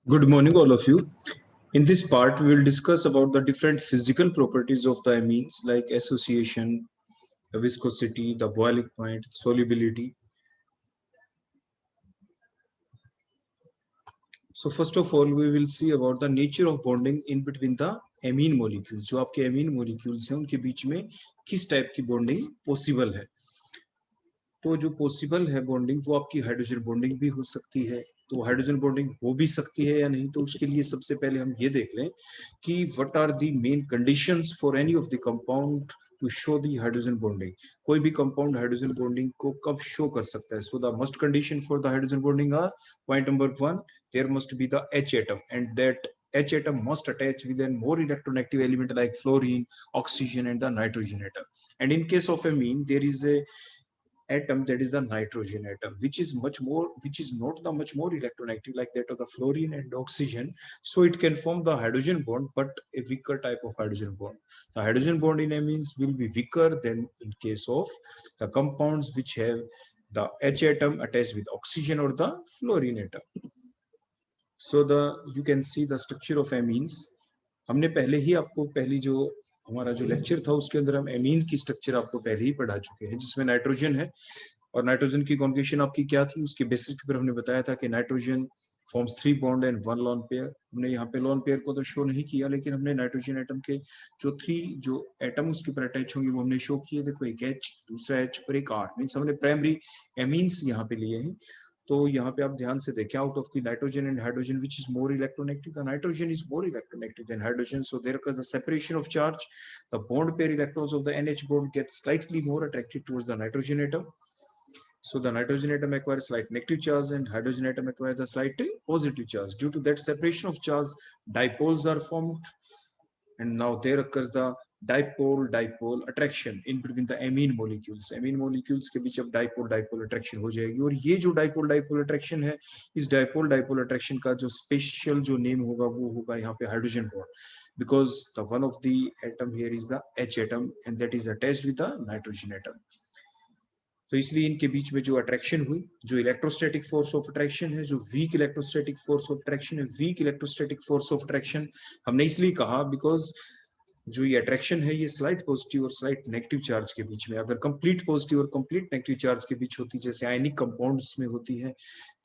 Good morning, all of you. In this part, we will discuss about the different physical properties of the amines like association, the viscosity, the boiling point, solubility. So first of all, we will see about the nature of bonding in between the amine molecules. जो आपके amine molecules हैं, उनके बीच में किस type की bonding possible है. तो जो पॉसिबल है बॉन्डिंग वो आपकी हाइड्रोजन बॉन्डिंग भी हो सकती है. तो हाइड्रोजन बॉन्डिंग हो भी सकती है या नहीं, तो उसके लिए सबसे पहले हम ये देख लें कि what are the main conditions for any of the compound to show the hydrogen bonding. कोई भी कंपाउंड हाइड्रोजन बॉन्डिंग को कब शो कर सकता है. So the must condition for the hydrogen bonding are point number 1, there must be the H atom and that H atom must attach with a more electronegative element like fluorine, oxygen and the nitrogen atom. And in case of amine, there is a atom that is the nitrogen atom, which is not the much more electronegative like that of the fluorine and oxygen. So it can form the hydrogen bond, but a weaker type of hydrogen bond. The hydrogen bond in amines will be weaker than in case of the compounds which have the H atom attached with oxygen or the fluorine atom. So you can see the structure of amines. हमने पहले ही आपको पहली जो हमारा जो lecture था उसके अंदर हम एमीन की स्ट्रक्चर आपको पहले ही पढ़ा चुके हैं, जिसमें नाइट्रोजन है और नाइट्रोजन की कॉन्फ़िगरेशन आपकी क्या थी. उसके बेसिस के ऊपर हमने बताया था कि nitrogen forms 3 bond and 1 lone pair. हमने यहाँ पे लोन पेयर को तो शो नहीं किया, लेकिन हमने नाइट्रोजन एटम के जो 3 जो एटम उसके ऊपर अटैच होंगे वो हमने शो किए. देखो एक H, दूसरा H और एक R. मीन्स हमने प्राइमरी एमीन्स यहाँ पे लिए हैं. तो यहाँ पे आप ध्यान से देखें, out of the nitrogen and hydrogen which is more electronegative. The nitrogen is more electronegative then hydrogen, so there occurs a separation of charge. The bond pair electrons of the NH bond get slightly more attracted towards the nitrogen atom. So the nitrogen atom acquires slight negative charge and hydrogen atom acquires the slight positive charge. Due to that separation of charge, dipoles are formed, and now there occurs the dipole attraction in between the amine molecules. amine molecules के बीच अब dipole attraction हो जाएगी. और ये जो dipole attraction है, इस dipole attraction का जो स्पेशल जो नेम होगा वो होगा यहाँ पे hydrogen bond, because the one of the atom here is the H atom and that is attached with the nitrogen atom. तो इसलिए इनके बीच में जो अट्रैक्शन हुई, जो इलेक्ट्रोस्टैटिक फोर्स ऑफ अट्रैक्शन है, जो weak electrostatic force of attraction है, weak electrostatic force of attraction हमने इसलिए कहा बिकॉज जो ये अट्रैक्शन है ये स्लाइट पॉजिटिव और स्लाइट नेगेटिव चार्ज के बीच में. अगर कंप्लीट पॉजिटिव और कंप्लीट नेगेटिव चार्ज के बीच होती, जैसे आयनिक कंपाउंड्स में होती है,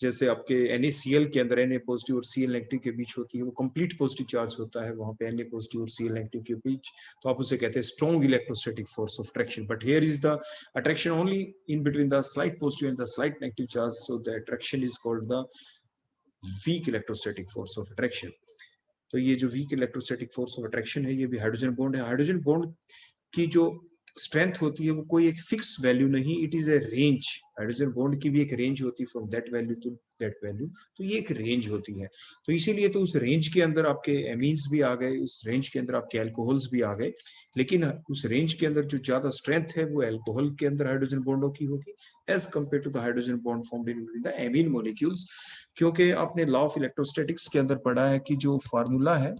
जैसे आपके NaCl के अंदर Na पॉजिटिव और Cl नेगेटिव के बीच होती है, वो कंप्लीट पॉजिटिव चार्ज होता है वहां पे Na पॉजिटिव और Cl नेगेटिव के बीच, तो आप उसे कहते हैं strong electrostatic force of attraction. But here is the attraction only in between the slight positive and the slight negative charge, so the attraction is called the weak electrostatic force of attraction. तो ये जो weak electrostatic force of attraction है, ये भी hydrogen bond है. Hydrogen bond की जो strength होती है वो कोई एक फिक्स वैल्यू नहीं, it is a range. Hydrogen bond की भी एक रेंज होती है, from that value to that value. तो ये एक रेंज होती है. तो इसीलिए तो उस रेंज के अंदर आपके एमीन्स भी आ गए, उस रेंज के अंदर आपके अल्कोहल्स भी आ गए, लेकिन उस रेंज के अंदर जो ज्यादा स्ट्रेंथ है वो अल्कोहल के अंदर हाइड्रोजन बॉन्डों की होगी as compare to the hydrogen bond formed in the amine molecules. क्योंकि आपने लॉ ऑफ इलेक्ट्रोस्टैटिक्स के अंदर पढ़ा है कि जो फार्मूला है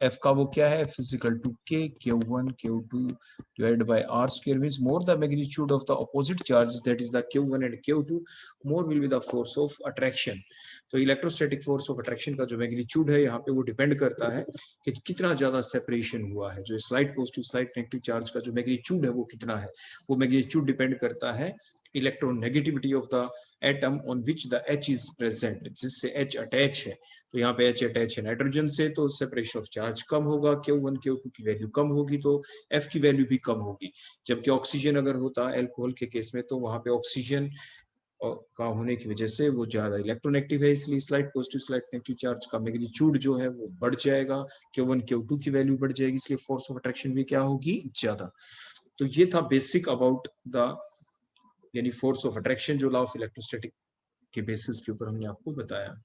F का वो क्या है, F is equal to K Q1 Q2 divided by R square, means more the magnitude of the opposite charges, that is the Q1 and Q2, more will be the force of attraction. तो electrostatic force of attraction का जो magnitude है यहाँ पे वो depend करता है कि कितना ज्यादा सेपरेशन हुआ है. जो slight positive slight negative charge का जो मैग्नीट्यूड है वो कितना है, वो मैग्नीट्यूड डिपेंड करता है electronegativity of the atom on which the H is present, जिससे H अटैच है. तो यहाँ पे H अटैच है नाइट्रोजन से, तो सेपरेशन ऑफ चार्ज कम होगा, Q1 Q2 की वैल्यू कम होगी, तो F की वैल्यू भी कम होगी. जबकि ऑक्सीजन अगर होता अल्कोहल के केस में, तो वहां पे ऑक्सीजन का होने की वजह से वो ज्यादा इलेक्ट्रोनेगेटिव है, इसलिए slight positive slight negative charge का मैग्नीट्यूड जो है वो बढ़ जाएगा, Q1 Q2 की वैल्यू बढ़ जाएगी, इसलिए फोर्स ऑफ अट्रैक्शन भी क्या होगी, ज्यादा. तो ये था बेसिक अबाउट द यानी फोर्स ऑफ अट्रैक्शन, जो लॉ ऑफ इलेक्ट्रोस्टैटिक के बेसिस के ऊपर हमने आपको बताया.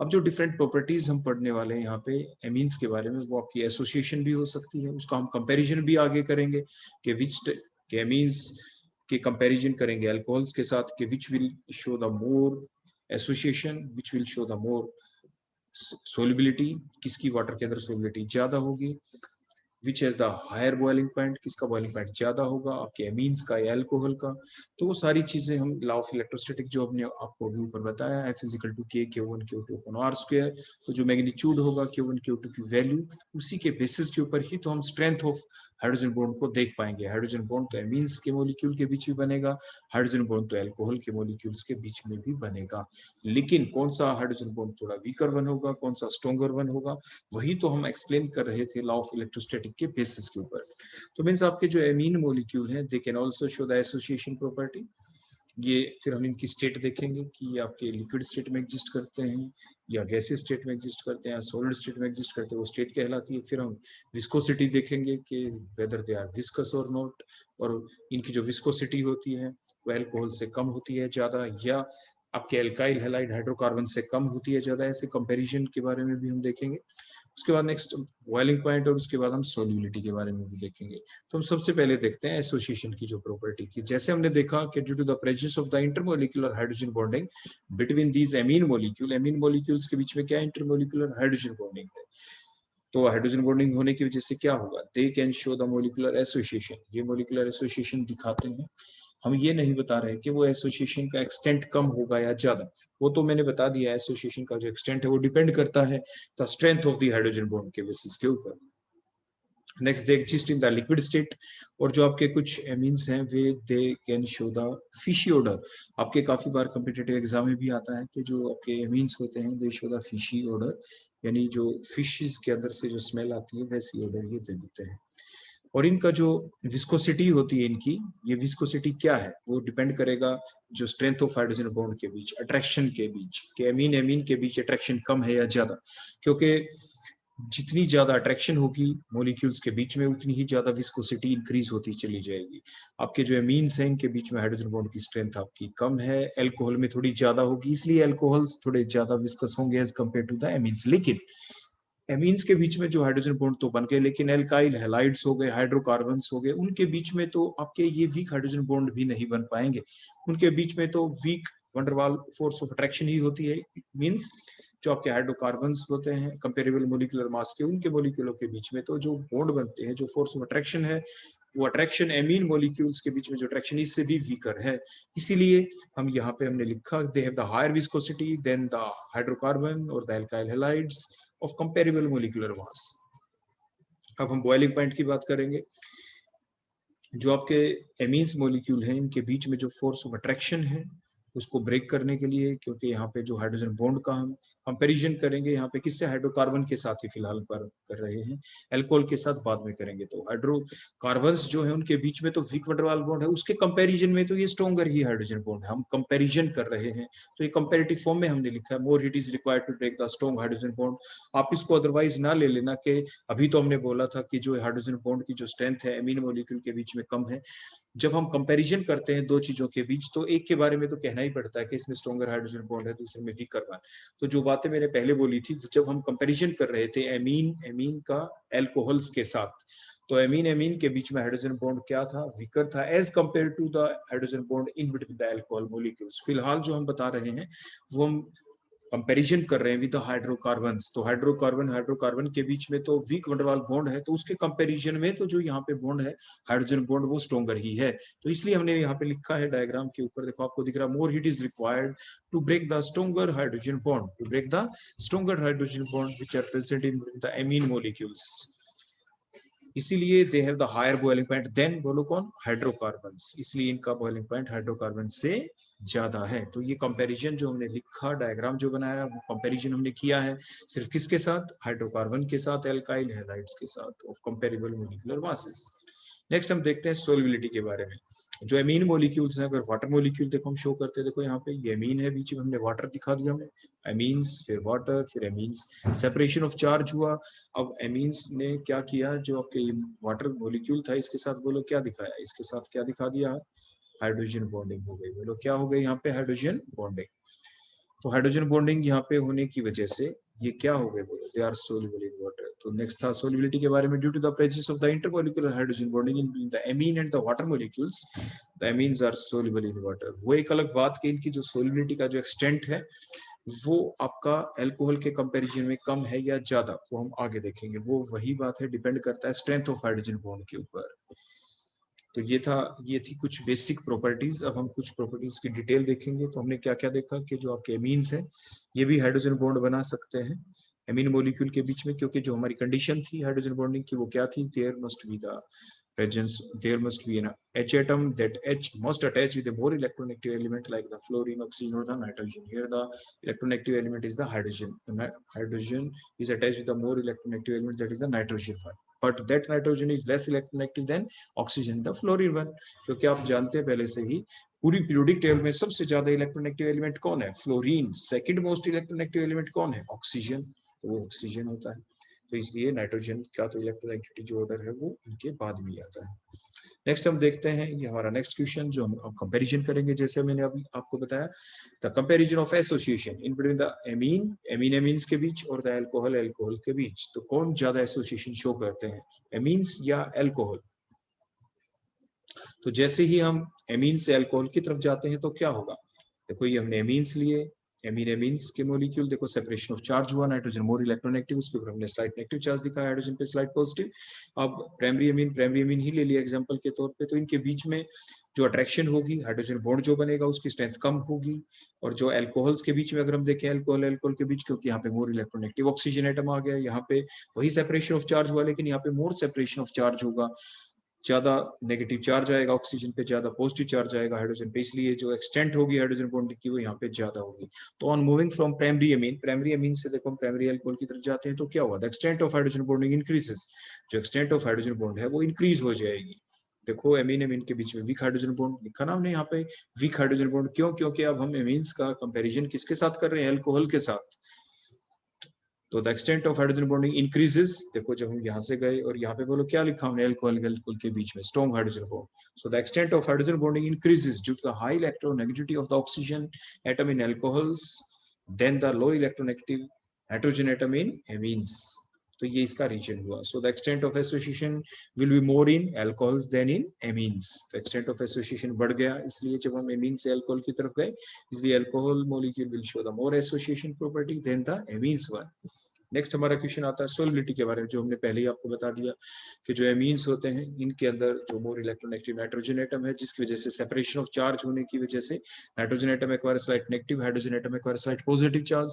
अब जो डिफरेंट प्रॉपर्टीज हम पढ़ने वाले हैं यहाँ पे एमीन्स के बारे में, वो आपकी एसोसिएशन भी हो सकती है, उसका हम कंपैरिजन भी आगे करेंगे कि विच के एमीन्स के कंपैरिजन करेंगे अल्कोहल्स के साथ, कि which will show the more association, which will show the more solubility, किसकी वाटर के अंदर सोलिबिलिटी ज्यादा होगी. Which has the higher boiling point, किसका बॉइलिंग पॉइंट ज्यादा होगा, आपके एमीन्स का या अल्कोहल का। तो वो सारी चीजें हम लॉ ऑफ इलेक्ट्रोस्टैटिक जो हमने आपको अभी ऊपर बताया, F is equal to K Q1 Q2 upon R square. तो जो मैग्नीट्यूड होगा Q1 Q2 की वैल्यू, उसी के बेसिस के ऊपर ही तो हम स्ट्रेंथ ऑफ हाइड्रोजन बॉन्ड को देख पाएंगे। हाइड्रोजन बॉन्ड तो एमीन्स के मॉलिक्यूल के बीच में बनेगा, हाइड्रोजन बॉन्ड तो अल्कोहल के मॉलिक्यूल्स के बीच में भी बनेगा। लेकिन कौन सा हाइड्रोजन बॉन्ड थोड़ा वीकर वन होगा, कौन सा स्ट्रॉन्गर वन होगा, वही तो हम एक्सप्लेन कर रहे थे लॉ ऑफ इलेक्ट्रोस्टैटिक के बेसिस के ऊपर। तो मीन्स आपके जो एमीन मॉलिक्यूल हैं, they can also show the association property. ये फिर हम इनकी स्टेट देखेंगे कि ये आपके लिक्विड स्टेट में एग्जिस्ट करते हैं या गैसीय स्टेट में एग्जिस्ट करते हैं या सॉलिड स्टेट में एग्जिस्ट करते हैं, वो स्टेट कहलाती है। फिर हम विस्कोसिटी देखेंगे कि वेदर दे आर विस्कस और नॉट, और इनकी जो विस्कोसिटी होती है वो अल्कोहल से कम होती है ज्यादा, या आपके एल्काइल हैलाइड हाइड्रोकार्बन से कम होती है ज्यादा। ऐसे कंपैरिजन के बारे में भी हम देखेंगे। उसके बाद नेक्स्ट बॉइलिंग पॉइंट, और उसके बाद हम सोल्युबिलिटी के बारे में भी देखेंगे। तो हम सबसे पहले देखते हैं एसोसिएशन की जो प्रॉपर्टी थी। जैसे हमने देखा कि due to the presence of the intermolecular hydrogen bonding between these amine molecule, amine molecules के बीच में क्या इंटरमोलिकुलर हाइड्रोजन बॉन्डिंग है। तो हाइड्रोजन बॉन्डिंग होने की वजह से क्या होगा, दे can show the molecular association, ये मोलिकुलर एसोसिएशन दिखाते हैं। हम ये नहीं बता रहे कि वो एसोसिएशन का एक्सटेंट कम होगा या ज्यादा, वो तो मैंने बता दिया। एसोसिएशन का जो एक्सटेंट है वो डिपेंड करता है the strength of the hydrogen bond के बेसिस के ऊपर। Next they exist in the liquid state, और जो आपके कुछ एमीन्स हैं वे they can show the fishy odour. आपके काफी बार कॉम्पिटिटिव एग्जाम में भी आता है कि जो आपके एमीन्स होते हैं दे शो द फिशी ऑर्डर, यानी जो फिशेस के अंदर से जो स्मेल आती है वैसी ऑर्डर ये दे देते हैं। और इनका जो विस्कोसिटी होती है इनकी, ये विस्कोसिटी क्या है वो डिपेंड करेगा जो स्ट्रेंथ ऑफ हाइड्रोजन बॉन्ड के बीच, अट्रैक्शन के बीच, कि एमीन एमीन के बीच अट्रैक्शन कम है या ज्यादा। क्योंकि जितनी ज्यादा अट्रैक्शन होगी मॉलिक्यूल्स के बीच में, उतनी ही ज्यादा विस्कोसिटी इंक्रीज होती चली जाएगी। आपके जो एमीन्स हैं इनके बीच में हाइड्रोजन बॉन्ड की स्ट्रेंथ आपकी कम है, अल्कोहल में थोड़ी ज्यादा होगी, इसलिए अल्कोहल्स थोड़े ज्यादा विस्कस होंगे as compare to the amines. लेकिन एमीन्स के बीच में जो हाइड्रोजन बॉन्ड तो बन गए, लेकिन एल्काइल हैलाइड्स हो गए, हाइड्रोकार्बन्स हो गए, उनके बीच में तो आपके ये वीक हाइड्रोजन बॉन्ड भी नहीं बन पाएंगे। उनके बीच में तो weak van der Waals force of attraction ही होती है। मींस जो आपके हाइड्रोकार्बन्स होते हैं कंपेरेबल मोलिकुलर मास के, उनके मोलिक्यूलों के बीच में तो जो बॉन्ड बनते हैं, जो फोर्स ऑफ अट्रैक्शन है, वो अट्रैक्शन एमीन मॉलिक्यूल्स के बीच में जो अट्रैक्शन इससे भी वीकर है। इसीलिए हम यहाँ पे हमने लिखा they have the higher viscosity than the hydrocarbon और the alkyl halides of comparable molecular mass. अब हम बॉइलिंग पॉइंट की बात करेंगे। जो आपके एमीन्स मॉलिक्यूल हैं इनके बीच में जो फोर्स ऑफ अट्रैक्शन है उसको ब्रेक करने के लिए, क्योंकि यहाँ पे जो हाइड्रोजन बॉन्ड का हम कंपैरिजन करेंगे यहाँ पे किससे, हाइड्रोकार्बन के साथ ही फिलहाल कर रहे हैं, अल्कोहल के साथ बाद में करेंगे। तो हाइड्रोकार्बन्स जो है उनके बीच में तो वीक वंडर वाल बॉन्ड है, उसके कंपैरिजन में तो ये स्ट्रॉन्गर ही हाइड्रोजन बॉन्ड है। हम कंपैरिजन कर रहे हैं तो ये कंपैरेटिव फॉर्म में हमने लिखा है more heat is required to break the strong hydrogen bond. आप इसको अदरवाइज ना ले लेना कि अभी तो हमने बोला था कि जो हाइड्रोजन बॉन्ड की जो स्ट्रेंथ है एमीन मॉलिक्यूल के बीच में कम है। जब हम कंपैरिजन करते हैं दो चीजों के बीच तो एक के बारे में तो कहना ही पड़ता है कि इसमें स्ट्रॉन्गर हाइड्रोजन बॉन्ड है, दूसरे में वीकर वन। तो जो बातें मैंने पहले बोली थी, जब हम कंपैरिजन कर रहे थे एमीन एमीन का एल्कोहल्स के साथ, तो एमीन एमीन के बीच में हाइड्रोजन बॉन्ड क्या था, वीकर था as compare to the hydrogen bond in between the alcohol molecules. फिलहाल जो हम बता रहे हैं वो हम कंपैरिजन कर रहे हैं विद हाइड्रोकार्बन्स। तो हाइड्रोकार्बन के बीच में तो वीक वंडरवाल बॉन्ड है, तो उसके कंपैरिजन में तो जो यहाँ पे बॉन्ड है हाइड्रोजन बॉन्ड वो स्ट्रॉन्गर ही है। तो इसलिए हमने यहाँ पे लिखा है डायग्राम के ऊपर, देखो आपको दिख रहा है more heat is required to break the stronger hydrogen bond, to break the stronger hydrogen bond which are present in the amine molecules. इसीलिए they have the higher boiling point than, बोलो कौन, हाइड्रोकार्बन्स, इसलिए इनका boiling point hydrocarbon से ज्यादा है। तो ये कंपैरिजन जो हमने लिखा, डायग्राम जो बनाया, वो कंपैरिजन हमने किया है सिर्फ किसके साथ, हाइड्रोकार्बन के साथ, एल्काइल हैलाइड्स के साथ of comparable molecular masses. Next हम देखते हैं सोल्युबिलिटी के बारे में। जो एमीन मॉलिक्यूल्स हैं, अगर वाटर मॉलिक्यूल देखो हम शो करते हैं, देखो यहाँ पे ये एमीन है, बीच में हमने वाटर दिखा दिया हमें, एमीन्स फिर वाटर फिर एमीन्स, सेपरेशन ऑफ चार्ज हुआ। अब एमीन्स ने क्या किया, जो आपके वाटर मॉलिक्यूल था इसके साथ बोलो क्या दिखाया, इसके साथ क्या दिखा दिया, हाइड्रोजन बॉन्डिंग हो गई। बोलो क्या हो गई यहाँ पे, हाइड्रोजन बॉन्डिंग। तो हाइड्रोजन बॉन्डिंग यहाँ पे होने की वजह से ये क्या हो गए, बोलो they are soluble in water. तो नेक्स्ट था सोल्युबिलिटी के बारे में, due to the presence of the intermolecular hydrogen bonding in the amine and the water molecules, the amines are soluble in water. वो एक अलग बात कि इनकी जो सोल्युबिलिटी का जो एक्सटेंट है वो आपका अल्कोहल के कंपैरिजन में कम है या ज्यादा, वो हम आगे देखेंगे। वो वही बात है, डिपेंड करता है स्ट्रेंथ ऑफ हाइड्रोजन बॉन्ड के ऊपर। तो ये थी कुछ बेसिक प्रॉपर्टीज। अब हम कुछ प्रॉपर्टीज की डिटेल देखेंगे। तो हमने क्या क्या देखा कि जो आपके एमीन्स हैं ये भी हाइड्रोजन बॉन्ड बना सकते हैं एमीन मॉलिक्यूल के बीच में, क्योंकि जो हमारी कंडीशन थी हाइड्रोजन बॉन्डिंग की वो क्या थी, there must be the presence, there must be an H atom, that H must attach with a more electronegative element like the fluorine, oxygen, or the nitrogen. Here the electronegative element is the hydrogen. The hydrogen is attached with the more electronegative element, that is the nitrogen one. But that nitrogen is less electronegative than oxygen, the fluorine one. क्योंकि आप जानते हैं पहले से ही पूरी periodic table में सबसे ज्यादा इलेक्ट्रोनेगेटिव एलिमेंट कौन है, fluorine. Second most electronegative element कौन है, ऑक्सीजन। तो वो ऑक्सीजन होता है। तो इसलिए नाइट्रोजन का तो इलेक्ट्रोनेगेटिविटी जो ऑर्डर है वो इनके बाद में आता है। नेक्स्ट हम देखते हैं, ये हमारा नेक्स्ट क्वेश्चन जो हम कंपैरिजन करेंगे, जैसे मैंने अभी आपको बताया, the comparison of association in between the amines के बीच और द अल्कोहल के बीच। तो कौन ज्यादा एसोसिएशन शो करते हैं, एमीन्स या अल्कोहल। तो जैसे ही हम एमीन से अल्कोहल की तरफ जाते हैं तो क्या होगा, देखो ये हमने एमीन्स लिए, एमीन्स के मॉलिक्यूल देखो सेपरेशन ऑफ चार्ज हुआ, नाइट्रोजन मोर इलेक्ट्रोनेगेटिव, उसके ऊपर हमने स्लाइड नेगेटिव चार्ज दिखाया, हाइड्रोजन पे स्लाइड पॉजिटिव। अब प्राइमरी एमीन ही ले लिया एग्जांपल के तौर पे, तो इनके बीच में जो अट्रैक्शन होगी, हाइड्रोजन बॉन्ड जो बनेगा उसकी स्ट्रेंथ कम होगी। और जो अल्कोहल्स के बीच में अगर हम देखें अल्कोहल के बीच, क्योंकि यहाँ पे मोर इलेक्ट्रोनेगेटिव ऑक्सीजन एटम आ गया, यहाँ पे वही सेपरेशन ऑफ चार्ज हुआ लेकिन यहाँ पे मोर सेपरेशन ऑफ चार्ज होगा, ज्यादा नेगेटिव चार्ज आएगा ऑक्सीजन पे, ज्यादा पॉजिटिव चार्ज आएगा हाइड्रोजन पे, इसलिए जो एक्सटेंट होगी हाइड्रोजन बॉन्ड की वो यहाँ पे ज्यादा होगी। तो on moving from primary amine से देखो हम प्राइमरी अल्कोहल की तरफ जाते हैं तो क्या हुआ, the extent of hydrogen bonding increases. जो एक्सटेंट ऑफ हाइड्रोजन बॉन्ड है वो इंक्रीज हो जाएगी। देखो एमीन के बीच में वीक हाइड्रोजन बॉन्ड लिखा ना हमने यहाँ पे, वीक हाइड्रोजन बॉन्ड क्यों, क्योंकि अब हम एमीन्स का कंपेरिजन किसके साथ कर रहे हैं, अल्कोहल के साथ। तो the extent of hydrogen bonding increases. देखो जब हम यहाँ से गए और यहाँ पे बोलो क्या लिखा हमने, अल्कोहल के बीच में strong hydrogen bond. So the extent of hydrogen bonding increases due to the high electronegativity of the oxygen atom in alcohols than the low electronegative hydrogen atom in amines. तो ये इसका रीजन हुआ। So the extent of association will be more in alcohols than in amines. तो extent of association बढ़ गया, इसलिए जब हम एमीन से अल्कोहल की तरफ गए, इसलिए alcohol molecule will show the more association property than the amines one. Next हमारा क्वेश्चन आता है सोलिबिलिटी के बारे में, जो हमने पहले ही आपको बता दिया कि जो एमीन्स होते हैं इनके अंदर जो मोर इलेक्ट्रोनेगेटिव नाइट्रोजन एटम है, जिसकी वजह से सेपरेशन ऑफ चार्ज होने की वजह से nitrogen atom acquire slight negative, hydrogen atom acquire slight positive charge.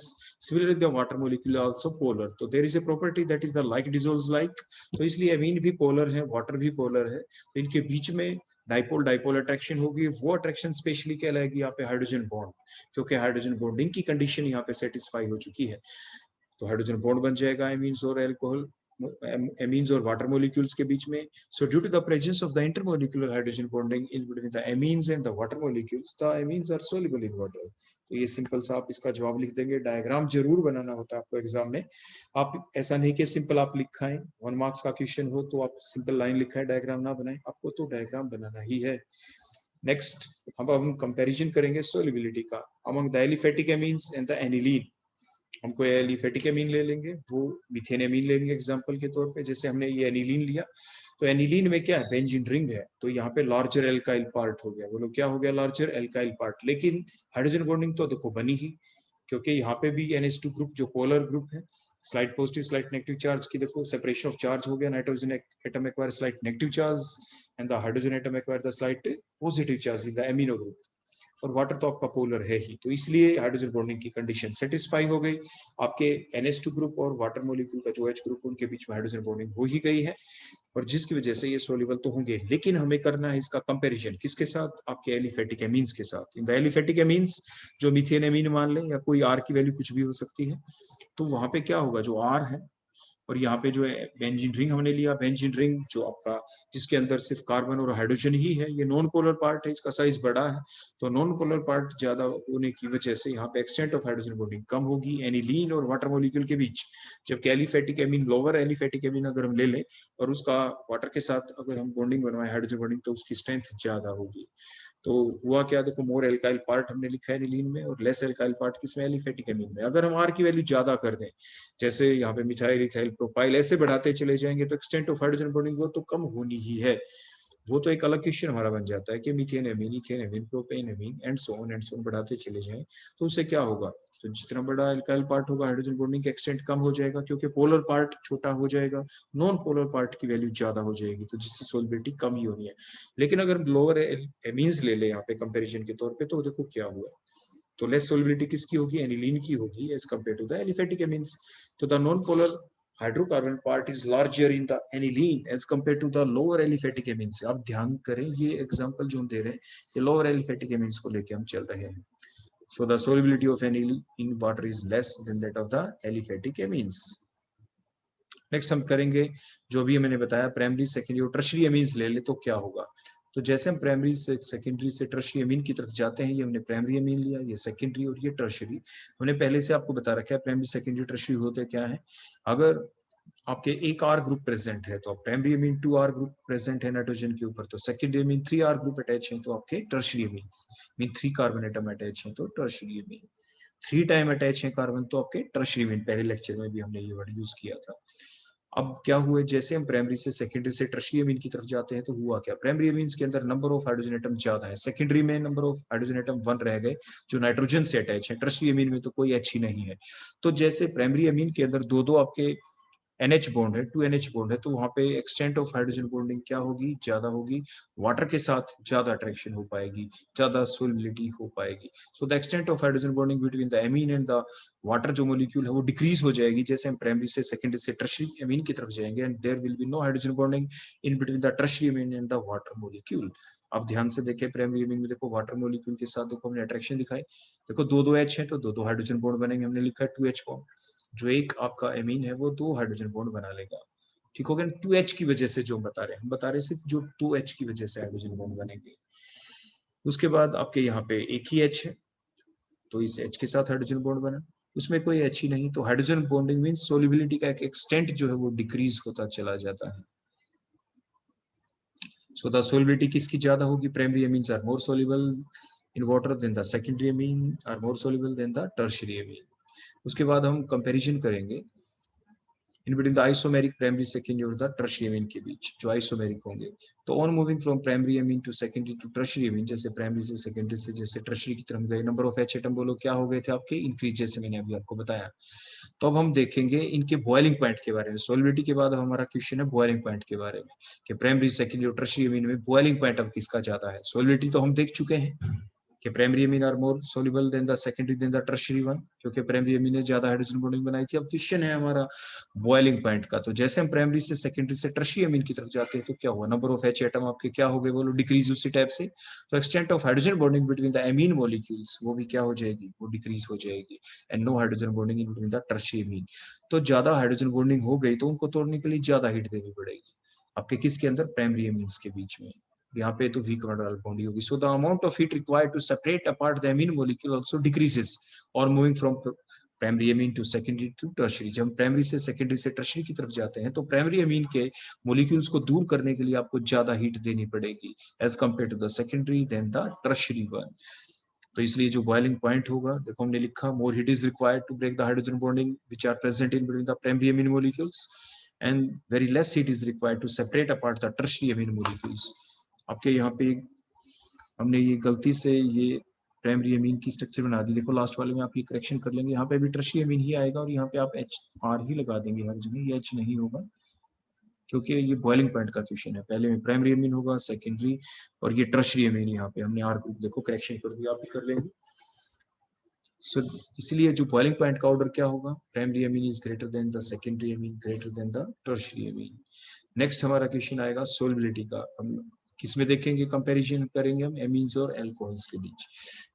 Similarly the water molecule also polar. तो there is a property that is the like dissolves like. तो इसलिए एमीन भी polar है, water भी पोलर है, तो इनके बीच में डाइपोल डाइपोल अट्रैक्शन होगी। वो अट्रैक्शन स्पेशली कहलाएगी यहाँ पे हाइड्रोजन बॉन्ड, क्योंकि हाइड्रोजन बॉन्डिंग की कंडीशन यहाँ पे सेटिस्फाई हो चुकी है। तो हाइड्रोजन बॉन्ड बन जाएगा एमीन्स और अल्कोहल, एमीन्स और वाटर मॉलिक्यूल्स के बीच में। So due to the presence of the intermolecular hydrogen bonding in between the amines and the water molecules, the amines are soluble in water. तो ये simple सा आप इसका जवाब लिख देंगे। डायग्राम जरूर बनाना होता है आपको एग्जाम में, आप ऐसा नहीं कि सिंपल आप लिखाएं, 1 मार्क्स का क्वेश्चन हो तो आप सिंपल लाइन लिखाएं, डायग्राम ना बनाएं, आपको तो डायग्राम बनाना ही है। नेक्स्ट अब हम कंपैरिजन करेंगे सोल्युबिलिटी का among the aliphatic amines and the aniline. हमको एलिफेटिक एमीन ले लेंगे, वो मीथेन एमीन लेंगे एग्जांपल के तौर पे। जैसे हमने ये एनिलीन लिया, तो एनिलीन में क्या है, बेंजीन रिंग है, तो यहाँ पे लार्जर एल्काइल पार्ट हो गया। बोलो क्या हो गया, लार्जर एल्काइल पार्ट। लेकिन हाइड्रोजन बॉन्डिंग तो देखो बनी ही, क्योंकि यहाँ पे भी NH2 ग्रुप जो पोलर ग्रुप है, slide positive slide negative charge की देखो सेपरेशन ऑफ चार्ज हो गया, nitrogen atom acquire slide negative charge and the hydrogen atom acquire the slide positive charge in the amino group. और water तो आपका polar है ही, तो इसलिए हाइड्रोजन बॉन्डिंग की कंडीशन सेटिस्फाई हो गई। आपके NH2 ग्रुप और वाटर मॉलिक्यूल का जो H ग्रुप, उनके बीच में हाइड्रोजन बॉन्डिंग हो ही गई है, और जिसकी वजह से ये सोल्यूबल तो होंगे। लेकिन हमें करना है इसका कंपैरिजन किसके साथ, आपके एलिफेटिक एमीन्स के साथ। इन द एलिफेटिक एमीन्स, जो मीथेन एमीन मान लें, या कोई R की वैल्यू कुछ भी हो सकती है, तो वहां पे क्या होगा, जो R है, और यहाँ पे जो है बेंजीन रिंग हमने लिया, बेंजीन रिंग जो आपका जिसके अंदर सिर्फ कार्बन और हाइड्रोजन ही है, ये नॉन पोलर पार्ट है, इसका साइज बड़ा है, तो नॉन पोलर पार्ट ज्यादा होने की वजह से यहाँ पे एक्सटेंट ऑफ हाइड्रोजन बॉन्डिंग कम होगी एनिलीन और वाटर मॉलिक्यूल के बीच। जबकि aliphatic amine, lower aliphatic amine अगर हम ले लें और उसका वाटर के साथ अगर हम बॉन्डिंग बनवाए हाइड्रोजन बॉन्डिंग, तो उसकी स्ट्रेंथ ज्यादा होगी। तो हुआ क्या, देखो मोर एल्काइल पार्ट हमने लिखा है एनिलीन में और लेस एल्काइल पार्ट किसमें, एलिफेटिक एमीन में। अगर हम R की वैल्यू ज्यादा कर दें, जैसे यहाँ पे मिथाइल इथाइल प्रोपाइल ऐसे बढ़ाते चले जाएंगे, तो एक्सटेंट ऑफ हाइड्रोजन बॉन्डिंग वो तो कम होनी ही है। वो तो एक अलग क्वेश्चन हमारा बन जाता है कि methane amine, ethane amine, propane amine and so on बढ़ाते चले जाएं, तो उससे क्या होगा, तो जितना बड़ा एल्काइल पार्ट होगा हाइड्रोजन बॉन्डिंग का एक्सटेंट कम हो जाएगा, क्योंकि पोलर पार्ट छोटा हो जाएगा, नॉन पोलर पार्ट की वैल्यू ज्यादा हो जाएगी, तो जिससे सोलिबिलिटी कम ही होनी है। लेकिन अगर लोअर एमीन्स ले ले यहाँ पे कंपेरिजन के तौर पे, तो देखो क्या हुआ, तो लेस सोलिबिलिटी किसकी होगी, एनिलीन की होगी as compare to the aliphatic amines. तो the non polar hydrocarbon part is larger in the aniline as compare to the lower aliphatic amines. आप ध्यान करें, ये एग्जांपल जो हम दे रहे हैं ये लोअर एलिफेटिक एमीन्स को लेके हम चल रहे हैं। So the solubility of aniline in water is less than that of the aliphatic amines. Next हम करेंगे जो भी मैंने बताया प्राइमरी सेकेंडरी और टर्शरी एमीन्स ले ले तो क्या होगा। तो जैसे हम प्राइमरी से सेकेंडरी से टर्शरी एमीन की तरफ जाते हैं, ये हमने प्राइमरी एमीन लिया, ये सेकेंडरी और ये टर्शरी। हमने पहले से आपको बता रखा है प्राइमरी सेकेंडरी टर्शरी होते क्या है। अगर आपके एक आर ग्रुप प्रेजेंट है तो primary amine 2 R group present है नाइट्रोजन के ऊपर, तो secondary amine 3 R group attach है तो आपके tertiary amine mean 3 carbon atom attach है तो टर्शरी एमीन, 3 टाइम अटैच है कार्बन तो आपके टर्शरी एमीन। पहले लेक्चर में भी हमने ये वर्ड यूज किया था। अब क्या हुआ, जैसे हम प्राइमरी से सेकेंडरी से टर्शरी एमीन की तरफ जाते हैं तो हुआ क्या, प्राइमरी एमीन्स के अंदर नंबर ऑफ हाइड्रोजन एटम ज्यादा है, सेकेंडरी में नंबर ऑफ हाइड्रोजन एटम 1 रह गए जो नाइट्रोजन से अटैच है, टर्शरी एमीन में तो कोई एच ही नहीं है। तो जैसे प्राइमरी एमीन के अंदर दो आपके NH बॉन्ड है, 2 NH बॉन्ड है, तो वहां पे एक्सटेंट ऑफ हाइड्रोजन बॉन्डिंग क्या होगी, ज्यादा होगी, वाटर के साथ ज्यादा अट्रैक्शन हो पाएगी, ज्यादा सोलिबिलिटी हो पाएगी। सो the extent of hydrogen bonding between the amine and the water जो मॉलिक्यूल है वो डिक्रीज हो जाएगी जैसे हम प्राइमरी से सेकेंडरी से टर्शरी एमीन की तरफ जाएंगे, and there will be no hydrogen bonding in between the tertiary amine and the water molecule. अब ध्यान से देखें, प्राइमरी एमीन में देखो वाटर मॉलिक्यूल के साथ देखो हमने अट्रैक्शन दिखाई, देखो दो H है तो दो हाइड्रोजन बॉन्ड बनेंगे, हमने लिखा है 2H बॉन्ड, जो एक आपका एमीन है वो 2 हाइड्रोजन बॉन्ड बना लेगा। ठीक हो गया, 2H की वजह से जो हम बता रहे हैं, हम बता रहे हैं सिर्फ जो 2H की वजह से हाइड्रोजन बॉन्ड बनेंगे। उसके बाद आपके यहाँ पे एक ही H है तो इस H के साथ हाइड्रोजन बॉन्ड बना, उसमें कोई H ही नहीं, तो हाइड्रोजन बॉन्डिंग मींस सोलिबिलिटी का एक एक्सटेंट जो है वो डिक्रीज होता चला जाता है। सो द सोलिबिलिटी किसकी ज्यादा होगी, primary amines are more soluble in water than the secondary amine are more soluble than the tertiary amine. उसके बाद हम कंपैरिजन करेंगे in between the isomeric primary secondary और द टर्शियरी एमीन के बीच जो आइसोमेरिक होंगे। तो on moving from primary amine to secondary to tertiary amine, जैसे प्राइमरी से सेकेंडरी से जैसे टर्शियरी की तरफ गए, नंबर ऑफ H एटम बोलो क्या हो गए थे आपके, इंक्रीज, जैसे मैंने अभी आपको बताया। तो अब हम देखेंगे इनके बॉइलिंग पॉइंट के बारे में, सोलिबिलिटी के बाद हमारा क्वेश्चन है बॉइलिंग पॉइंट के बारे में कि प्राइमरी सेकेंडरी और टर्शियरी एमीन में बॉइलिंग पॉइंट अब किसका ज्यादा है। सोलिबिलिटी तो हम देख चुके हैं कि primary amine are more soluble than the secondary than the tertiary one, क्योंकि प्राइमरी एमीन ने ज्यादा हाइड्रोजन बॉन्डिंग बनाई थी। अब क्वेश्चन है हमारा बॉइलिंग पॉइंट का, तो जैसे हम प्राइमरी से सेकेंडरी से टर्शियरी एमीन की तरफ जाते हैं तो क्या हुआ, नंबर ऑफ H एटम आपके क्या हो गए बोलो, डिक्रीज उसी टाइप से। तो extent of hydrogen bonding between the amine molecules वो भी क्या हो जाएगी, वो डिक्रीज हो जाएगी, and no hydrogen bonding in between the tertiary amine. तो ज्यादा हाइड्रोजन बॉन्डिंग हो गई तो उनको तोड़ने के लिए ज्यादा हीट देनी पड़ेगी आपके किसके अंदर, प्राइमरी एमीन्स के बीच में। यहाँ पे तो वीक वाटर बॉन्डिंग होगी, so the amount of heat required to separate apart the amine molecule also decreases और moving from primary amine to secondary to tertiary. जब हम प्राइमरी से सेकेंडरी से टर्शियरी की तरफ जाते हैं तो प्राइमरी एमीन के मॉलिक्यूल्स को दूर करने के लिए आपको ज्यादा हीट देनी पड़ेगी as compare to the secondary than the tertiary one. तो इसलिए जो बॉइलिंग पॉइंट होगा देखो हमने लिखा, more heat is required to break the hydrogen bonding which are present in between the primary amine molecules, and very less heat is required to separate apart the tertiary amine molecules. आपके यहाँ पे हमने ये गलती से ये primary amine की structure बना दी, देखो लास्ट वाले में आप ये करेक्शन कर लेंगे, यहाँ पे भी टर्शियरी एमीन ही आएगा और यहाँ पे आप HR ही लगा देंगे हर जगह, ये H नहीं होगा क्योंकि ये बॉइलिंग पॉइंट का क्वेश्चन है। पहले में प्राइमरी एमीन होगा, सेकेंडरी, और ये टर्शियरी एमीन, यहाँ पे हमने R ग्रुप देखो करेक्शन कर दिया, आप भी कर लेंगे। सो इसलिए जो बॉइलिंग पॉइंट का ऑर्डर क्या होगा, primary amine is greater than the secondary amine greater than the tertiary amine. Next हमारा क्वेश्चन आएगा सोलिबिलिटी का, हम किसमें देखेंगे, कंपैरिजन करेंगे हम एमीन्स और एल्कोहल्स के बीच।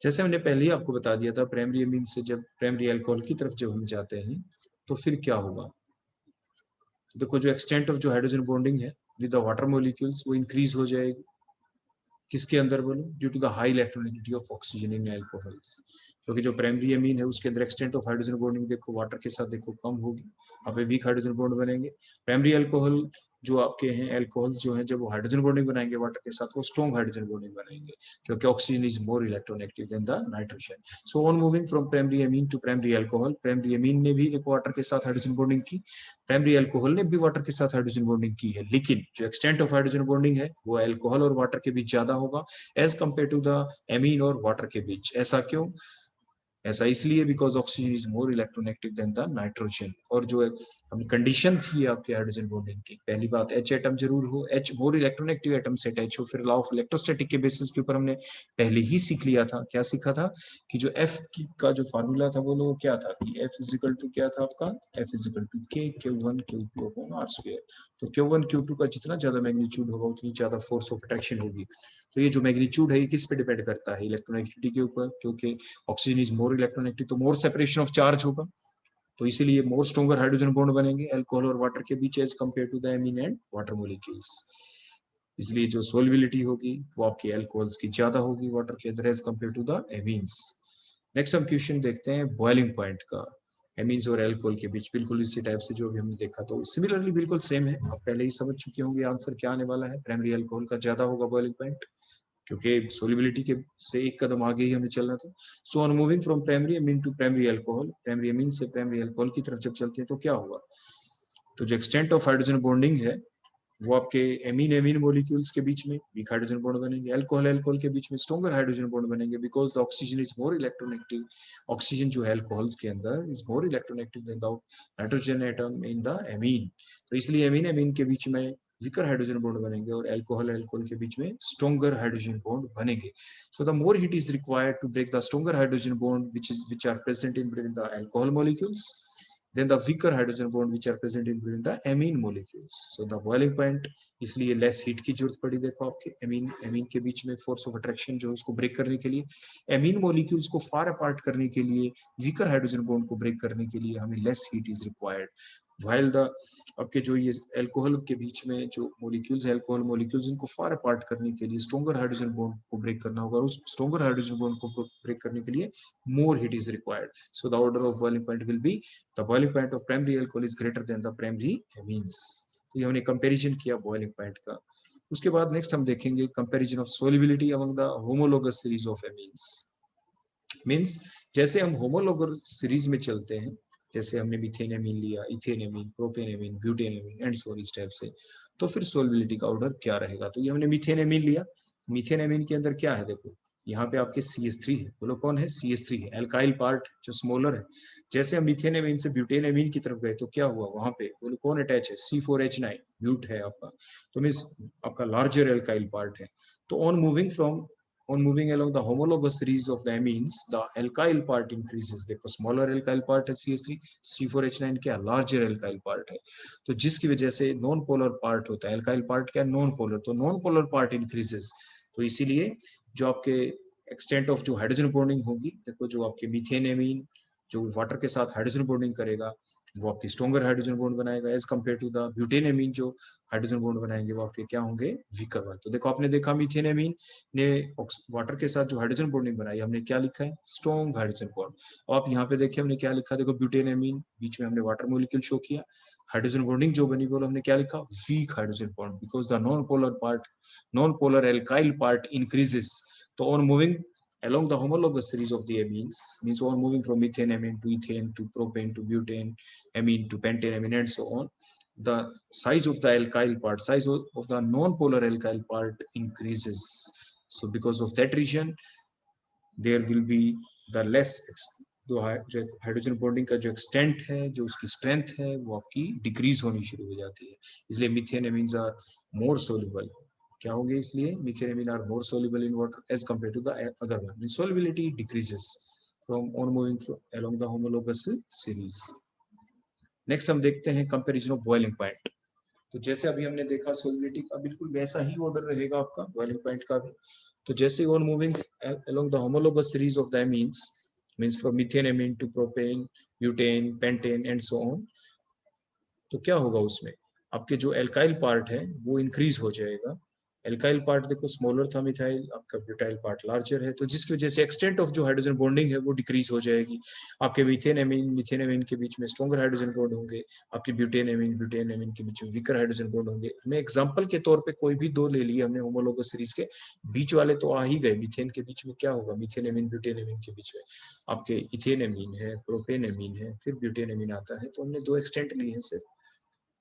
जैसे हमने पहले ही आपको बता दिया था, प्राइमरी एमीन से जब प्राइमरी एल्कोहल की तरफ जब हम जाते हैं तो फिर क्या होगा, तो देखो जो एक्सटेंट ऑफ जो हाइड्रोजन बॉन्डिंग है विद द वाटर मॉलिक्यूल्स वो इंक्रीज हो जाएगी किसके अंदर बोलो, due to the high electronegativity of oxygen in alcohols, क्योंकि जो प्राइमरी एमीन है उसके अंदर एक्सटेंट ऑफ हाइड्रोजन बॉन्डिंग देखो वाटर के साथ देखो कम होगी, वहाँ पे वीक हाइड्रोजन बॉन्ड बनेंगे। प्राइमरी अल्कोहल जो आपके हैं, एल्कोहल्स जो हैं जब वो हाइड्रोजन बॉन्डिंग बनाएंगे वाटर के साथ वो स्ट्रॉन्ग हाइड्रोजन बॉन्डिंग बनाएंगे क्योंकि oxygen is more electronegative than the nitrogen. So on moving from primary amine to primary alcohol, primary amine ने भी देखो वाटर के साथ हाइड्रोजन बॉन्डिंग की, प्राइमरी अल्कोहल ने भी वाटर के साथ हाइड्रोजन बॉन्डिंग की है, लेकिन जो एक्सटेंट ऑफ हाइड्रोजन बॉन्डिंग है वो अल्कोहल और वाटर के बीच ज्यादा होगा as compare to the amine और वाटर के बीच। ऐसा क्यों, ऐसा इसलिए because oxygen is more electronegative than the nitrogen. और जो हम कंडीशन थी आपके हाइड्रोजन बॉन्डिंग की, पहली बात H एटम जरूर हो, H more electronegative atom set H हो। फिर लॉ ऑफ इलेक्ट्रोस्टैटिक के बेसिस के ऊपर हमने पहले ही सीख लिया था, क्या सीखा था कि जो F का जो फार्मूला था वो क्या था कि F इजिकल टू क्या था आपका, F is equal to K Q1 Q2 upon R square. तो Q1 Q2 का जितना ज्यादा मैग्नीट्यूड होगा उतनी ज्यादा फोर्स ऑफ अट्रैक्शन होगी। तो ये जो मैग्नीट्यूड है ये किस पे डिपेंड करता है, इलेक्ट्रोनेगेटिविटी के ऊपर, क्योंकि ऑक्सीजन इज मोर इलेक्ट्रोनेगेटिव तो मोर सेपरेशन ऑफ चार्ज होगा, तो इसीलिए मोर स्ट्रॉन्गर हाइड्रोजन बॉन्ड बनेंगे अल्कोहल और वाटर के बीच as compare to the amine and water molecules. इसलिए जो सोलबिलिटी होगी वो आपकी अल्कोहल्स की ज्यादा होगी वाटर के अंदर as compare to the amines. Next हम क्वेश्चन देखते हैं बॉइलिंग पॉइंट का एमीन्स और अल्कोहल के बीच, बिल्कुल इसी टाइप से जो भी हमने देखा, तो सिमिलरली बिल्कुल सेम है, आप पहले ही समझ चुके होंगे आंसर क्या आने वाला है। प्राइमरी अल्कोहल का ज्यादा होगा बॉइलिंग पॉइंट, क्योंकि सोलिबिलिटी के से एक कदम आगे ही हमें चलना था। So on moving from primary amine to primary alcohol, primary amine से प्राइमरी अल्कोहल की तरफ जब चलते हैं तो क्या होगा, तो जो एक्सटेंट ऑफ हाइड्रोजन बॉन्डिंग है वो आपके एमीन एमीन मॉलिक्यूल्स के बीच में वीक हाइड्रोजन बॉन्ड बनेंगे, अल्कोहल अल्कोहल के बीच में स्ट्रॉन्गर हाइड्रोजन बॉन्ड बनेंगे because the oxygen is more electronegative. Oxygen जो है अल्कोहल्स के अंदर is more electronegative than the nitrogen atom in the amine, तो इसलिए एमीन एमीन के बीच में वीकर हाइड्रोजन बॉन्ड बनेंगे और अल्कोहल अल्कोहल के बीच में स्ट्रॉन्गर हाइड्रोजन बॉन्ड बनेंगे। So the more heat is required to break the stronger hydrogen bond which are present in between the alcohol molecules then the weaker hydrogen bond which are present in between the amine molecules. So the boiling point, इसलिए less heat की जरूरत पड़ी, देखो आपके amine amine के बीच में force of attraction जो उसको ब्रेक करने के लिए, एमीन मॉलिक्यूल्स को फार अपार्ट करने के लिए, वीकर हाइड्रोजन बॉन्ड को ब्रेक करने के लिए हमें less heat is required. while the आपके जो ये अल्कोहल के बीच में जो मॉलिक्यूल्स है, अल्कोहल मॉलिक्यूल्स, इनको फार अपार्ट करने के लिए स्ट्रॉन्गर हाइड्रोजन बॉन्ड को ब्रेक करना होगा, उस स्ट्रॉन्गर हाइड्रोजन बॉन्ड को ब्रेक करने के लिए मोर heat is required. So the order of boiling point will be the boiling point of primary alcohol is greater than the primary amines. तो ये हमने कंपैरिजन किया बॉइलिंग पॉइंट का। उसके बाद नेक्स्ट हम देखेंगे comparison of solubility among the homologous series of amines. Means जैसे हम होमोलोगस सीरीज में चलते हैं, जैसे हमने मीथेन एमीन लिया, ethane amine, propane amine, butane amine and so इस टाइप से, तो फिर सोलबिलिटी का ऑर्डर क्या रहेगा। तो ये हमने मीथेन एमीन लिया, मीथेन एमीन के अंदर क्या है, देखो यहाँ पे आपके CH3 है, बोलो कौन है, CH3 है, एल्काइल पार्ट जो स्मॉलर है। जैसे हम मीथेन एमीन से ब्यूटेन एमीन की तरफ गए तो क्या हुआ, वहां पे बोलो कौन अटैच है, C4H9 ब्यूट है आपका, तो मीन्स आपका लार्जर एल्काइल पार्ट है। तो on moving along the homologous series of the amines, the alkyl part increases। देखो smaller alkyl part है CH3, C4H9 क्या larger alkyl part है, तो जिसकी वजह से नॉन पोलर पार्ट होता है, alkyl part क्या नॉन पोलर, तो नॉन पोलर पार्ट इंक्रीजेस। तो इसीलिए जो आपके एक्सटेंट ऑफ जो हाइड्रोजन बॉन्डिंग होगी, देखो जो आपके मीथेन एमीन जो वाटर के साथ हाइड्रोजन बॉन्डिंग करेगा वो आपकी स्ट्रॉन्गर हाइड्रोजन बॉन्ड बनाएगा as compare to the butane amine जो हाइड्रोजन बॉन्ड बनाएंगे वो आपके क्या होंगे, वीकर वाले। तो देखो आपने देखा मीथेन एमीन ने वाटर के साथ जो हाइड्रोजन बॉन्डिंग बनाई, हमने क्या लिखा है, स्ट्रॉन्ग हाइड्रोजन बॉन्ड। और आप यहाँ पे देखिए हमने क्या लिखा, देखो ब्यूटेन एमीन बीच में हमने वाटर मॉलिक्यूल शो किया, हाइड्रोजन बॉन्डिंग जो बनी बोलो हमने क्या लिखा, weak hydrogen bond because the non polar alkyl part increases. तो on moving along the homologous series of the amines, means on moving from methane amine to ethane to propane to butane amine to pentane amine and so on, the size of the alkyl part, size of the non-polar alkyl part increases. So because of that reason there will be the less जो hydrogen bonding का जो extent है, जो उसकी strength है वो आपकी decrease होनी शुरू हो जाती है। इसलिए methane amines are more soluble, क्या होंगे, इसलिए methane amine are more soluble in water as compare to the other one, solubility decreases from on moving along the homologous series. Next हम देखते हैं कंपैरिजन ऑफ बॉइलिंग पॉइंट। तो जैसे अभी हमने देखा सोल्युबिलिटी का बिल्कुल वैसा ही ऑर्डर रहेगा आपका बॉइलिंग पॉइंट का भी। तो जैसे on moving along the homologous series of the amines, means from methane amine to propane, butane, pentane and so on, तो क्या होगा उसमें आपके जो एल्काइल पार्ट है वो इंक्रीज हो जाएगा। एल्काइल पार्ट देखो स्मॉलर था मिथाइल, आपका ब्यूटाइल पार्ट लार्जर है, तो जिसकी वजह से एक्सटेंट ऑफ जो हाइड्रोजन बॉन्डिंग है वो डिक्रीज हो जाएगी। आपके मीथेन एमीन के बीच में स्ट्रॉन्गर हाइड्रोजन बॉन्ड होंगे, आपके ब्यूटेन एमीन के बीच में वीकर हाइड्रोजन बॉन्ड होंगे। हमें एग्जांपल के तौर पे कोई भी दो ले लिए हमने होमोलोगस सीरीज के, बीच वाले तो आ ही गए। मीथेन के बीच में क्या होगा, मीथेन एमीन ब्यूटेन एमीन के बीच में आपके इथेन एमीन है, प्रोपेन एमीन है, फिर ब्यूटेन एमीन आता है। तो हमने दो एक्सटेंट लिए हैं सिर्फ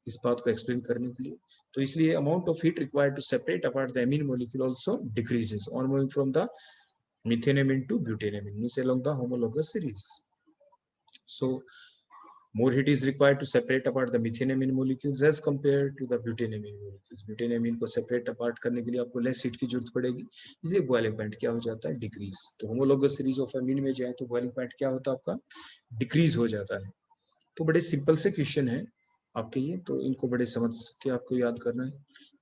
इस बात को एक्सप्लेन करने के लिए। तो इसलिए amount of heat required to separate apart the amine molecule also decreases on moving from the methenamine to butanamine means along the homologous series. So more heat is required to separate apart the methenamine molecules as compared to the butanamine molecules. butanamine को separate apart करने के लिए आपको less heat की जरूरत पड़ेगी, इसलिए boiling point क्या हो जाता है, decrease. तो homologous series of amine में जाए तो boiling point क्या होता है आपका, decrease हो जाता है. तो बड़े सिंपल से क्वेश्चन है आपके ये, तो इनको बड़े समझ के आपको याद करना है.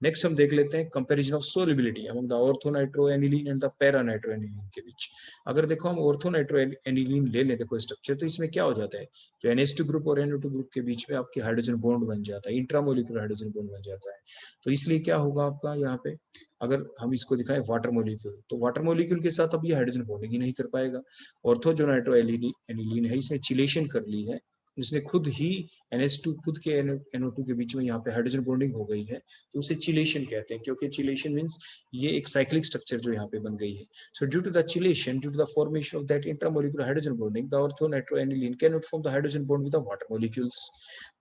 नेक्स्ट हम देख लेते हैं comparison of solubility among the orthonitroaniline and the paranitroaniline के बीच. अगर देखो हम ऑर्थोनाइट्रोएनिलीन ले लें देखो स्ट्रक्चर, तो इसमें क्या हो जाता है, जो NH2 ग्रुप और NO2 ग्रुप के बीच में आपकी हाइड्रोजन बॉन्ड बन जाता है, इंट्रामोलिकुलर हाइड्रोजन बॉन्ड बन जाता है. तो इसलिए क्या होगा आपका यहाँ पे, अगर हम इसको दिखाएं वाटर मोलिक्यूल, तो वाटर मोलिक्यूल के साथ अब ये हाइड्रोजन बॉन्डिंग ही नहीं कर पाएगा. ऑर्थो जो नाइट्रोएनिलीन है इसने चिलेशन कर ली है, इसने खुद ही NH2 खुद के NO2 के बीच में यहाँ पे हाइड्रोजन बॉन्डिंग हो गई है, तो उसे चिलेशन कहते हैं, क्योंकि चिलेशन मींस ये एक साइक्लिक स्ट्रक्चर जो यहाँ पे बन गई है. So due to the chelation, due to the formation of that intramolecular hydrogen bonding, the orthonitroaniline can not form the hydrogen bond with the water molecules.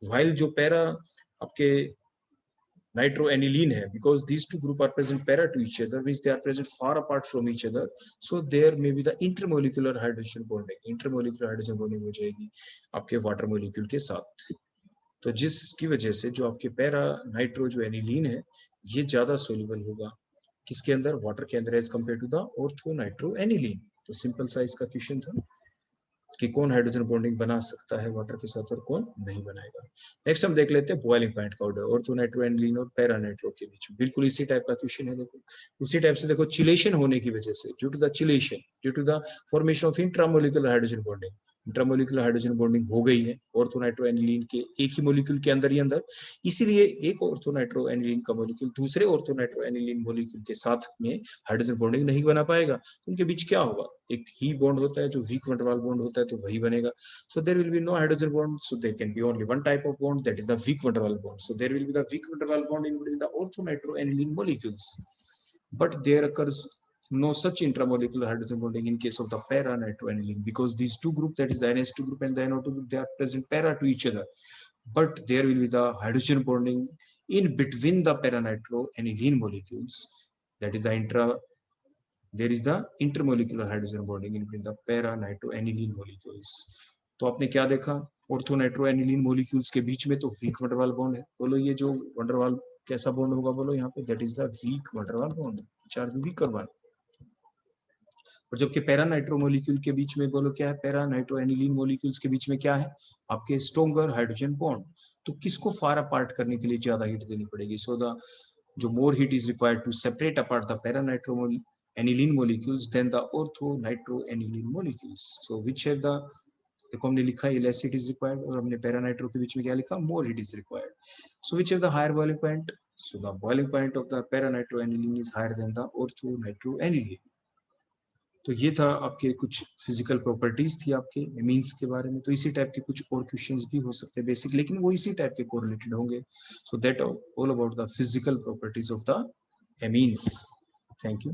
While जो para आपके nitroaniline hai, because these two group are present para to each other, which they are present far apart from each other, so there may be the intermolecular hydrogen bonding. intermolecular hydrogen bonding हो जाएगी आपके water molecule के साथ. तो जिसकी वजह से जो आपके पैरा नाइट्रो जो एनिलीन है ये ज्यादा सोल्यूबल होगा किसके अंदर, वाटर के अंदर, as compare to the ortho nitro aniline. तो सिंपल सा इसका क्वेश्चन था कि कौन हाइड्रोजन बॉन्डिंग बना सकता है वाटर के साथ और कौन नहीं बनाएगा. नेक्स्ट हम देख लेते हैं बॉइलिंग पॉइंट का ऑर्डर ऑर्थोनाइट्रोएनिलीन और पैरानाइट्रो के बीच. बिल्कुल इसी टाइप का क्वेश्चन है. देखो उसी टाइप से देखो, चिलेशन होने की वजह से, due to the chelation, due to the formation of intramolecular hydrogen bonding, intramolecular hydrogen bonding हो गई है ऑर्थोनाइट्रोएनिलीन के एक ही मॉलिक्यूल के अंदर ही अंदर, इसीलिए एक ऑर्थोनाइट्रोएनिलीन का मॉलिक्यूल दूसरे ऑर्थोनाइट्रोएनिलीन मॉलिक्यूल के साथ में हाइड्रोजन बॉन्डिंग नहीं बना पाएगा. उनके बीच क्या होगा, एक ही बॉन्ड होता है जो week van der Waals bond होता है, तो वही बनेगा. So there will be no hydrogen bond, so there can be only one type of bond, that is the weak van der Waals bond. So there will be the weak van der Waals bond in between the orthonatroaniline molecules, but there occurs no such intramolecular hydrogen bonding in case of the para-nitroaniline, because these two groups, that is the NH2 group and the NO2 group, they are present para to each other, but there will be the hydrogen bonding in between the para-nitroaniline molecules, that is the there is the intermolecular hydrogen bonding in between the para-nitroaniline molecules. तो आपने क्या देखा, ऑर्थोनाइट्रोएनिलीन molecules के बीच में तो weak van der Waals bond है. बोलो ये जो वंडरवाल कैसा बॉन्ड होगा, बोलो यहाँ पे, that is the weak van der Waals bond, charge weaker one. और जबकि पैरानाइट्रो मॉलिक्यूल के बीच में बोलो क्या है, पैरानाइट्रोएनिलीन मॉलिक्यूल्स के बीच में क्या है आपके, स्ट्रॉन्गर हाइड्रोजन बॉन्ड. तो किसको फार अपार्ट करने के लिए ज्यादा हीट देनी पड़ेगी, सो द जो more heat is required to separate apart the paranitroaniline molecules than the orthonitroaniline molecules. So which have the, देखो हमने लिखा है लेस हीट इज रिक्वायर्ड, और हमने पैरानाइट्रो के बीच में क्या लिखा, more heat is required. So which have the higher boiling point, so the boiling point of the paranitroaniline is higher than the orthonitroaniline. तो ये था आपके कुछ फिजिकल प्रॉपर्टीज थी आपके एमीन्स के बारे में. तो इसी टाइप के कुछ और क्वेश्चंस भी हो सकते हैं बेसिक, लेकिन वो इसी टाइप के कोरिलेटेड होंगे. So that all about the physical properties of the amines. Thank you.